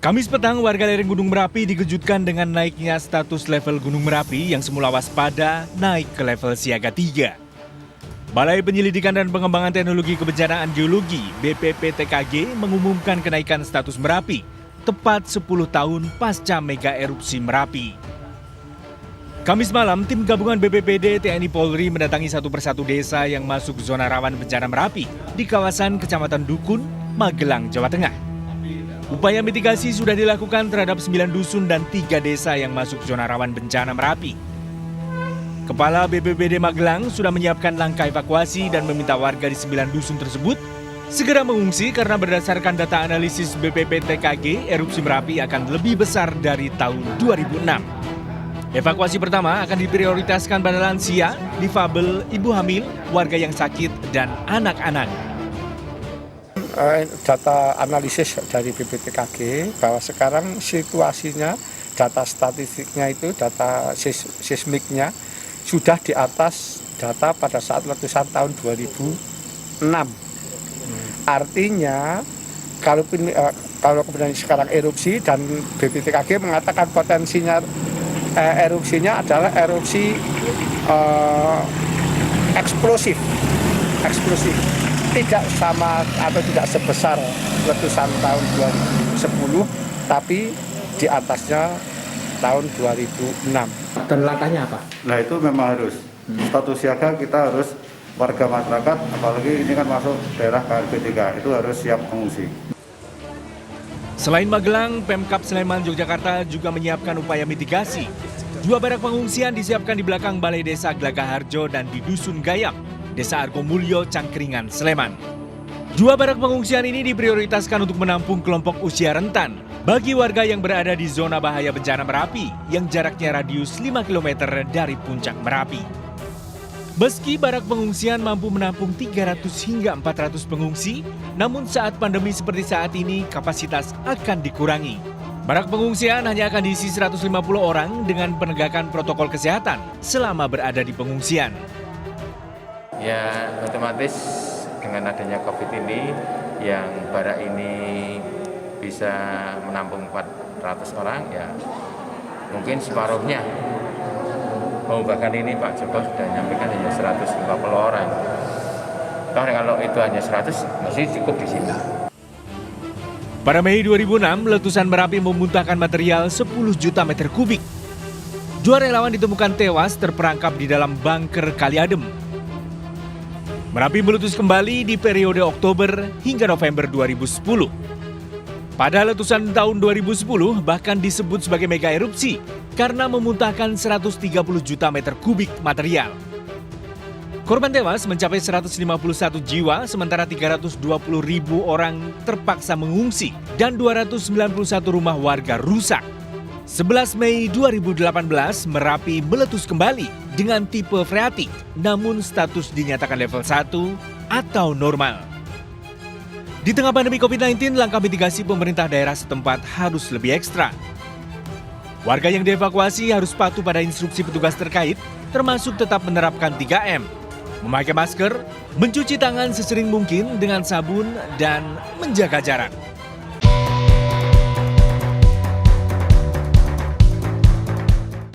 Kamis petang, warga lereng Gunung Merapi dikejutkan dengan naiknya status level Gunung Merapi yang semula waspada naik ke level siaga 3. Balai Penyelidikan dan Pengembangan Teknologi Kebencanaan Geologi (BPPTKG) mengumumkan kenaikan status Merapi tepat 10 tahun pasca mega erupsi Merapi. Kamis malam, tim gabungan BPBD TNI Polri mendatangi satu persatu desa yang masuk zona rawan bencana Merapi di kawasan Kecamatan Dukun, Magelang, Jawa Tengah. Upaya mitigasi sudah dilakukan terhadap 9 dusun dan 3 desa yang masuk zona rawan bencana Merapi. Kepala BPBD Magelang sudah menyiapkan langkah evakuasi dan meminta warga di 9 dusun tersebut segera mengungsi karena berdasarkan data analisis BPPTKG, erupsi Merapi akan lebih besar dari tahun 2006. Evakuasi pertama akan diprioritaskan pada lansia, difabel, ibu hamil, warga yang sakit, dan anak-anak. Data analisis dari BPPTKG bahwa sekarang situasinya, data statistiknya itu, data seismiknya sudah di atas data pada saat letusan tahun 2006. Artinya kalau kemudian sekarang erupsi dan BPPTKG mengatakan potensinya erupsinya adalah erupsi eksplosif. Tidak sama atau tidak sebesar letusan tahun 2010, tapi di atasnya tahun 2006. Dan langkahnya apa? Nah itu memang harus status siaga, kita harus warga masyarakat, apalagi ini kan masuk daerah KRB 3, itu harus siap mengungsi. Selain Magelang, Pemkab Sleman Yogyakarta juga menyiapkan upaya mitigasi. 2 barak pengungsian disiapkan di belakang Balai Desa Glagaharjo dan di Dusun Gayam, Desa Argomulyo, Cangkringan, Sleman. 2 barak pengungsian ini diprioritaskan untuk menampung kelompok usia rentan bagi warga yang berada di zona bahaya bencana Merapi yang jaraknya radius 5 km dari puncak Merapi. Meski barak pengungsian mampu menampung 300 hingga 400 pengungsi, namun saat pandemi seperti saat ini kapasitas akan dikurangi. Barak pengungsian hanya akan diisi 150 orang dengan penegakan protokol kesehatan selama berada di pengungsian. Ya otomatis dengan adanya COVID ini yang barak ini bisa menampung 400 orang ya mungkin separuhnya. Bahkan ini Pak Joko sudah menyampaikan hanya 150 orang. Toh kalau itu hanya 100 masih cukup di sini. Pada Mei 2006, letusan Merapi memuntahkan material 10 juta meter kubik. 2 relawan ditemukan tewas terperangkap di dalam bunker Kali Adem. Merapi meletus kembali di periode Oktober hingga November 2010. Pada letusan tahun 2010 bahkan disebut sebagai mega erupsi karena memuntahkan 130 juta meter kubik material. Korban tewas mencapai 151 jiwa, sementara 320 ribu orang terpaksa mengungsi dan 291 rumah warga rusak. 11 Mei 2018, Merapi meletus kembali dengan tipe freatik, namun status dinyatakan level 1 atau normal. Di tengah pandemi COVID-19, langkah mitigasi pemerintah daerah setempat harus lebih ekstra. Warga yang dievakuasi harus patuh pada instruksi petugas terkait, termasuk tetap menerapkan 3M, memakai masker, mencuci tangan sesering mungkin dengan sabun, dan menjaga jarak.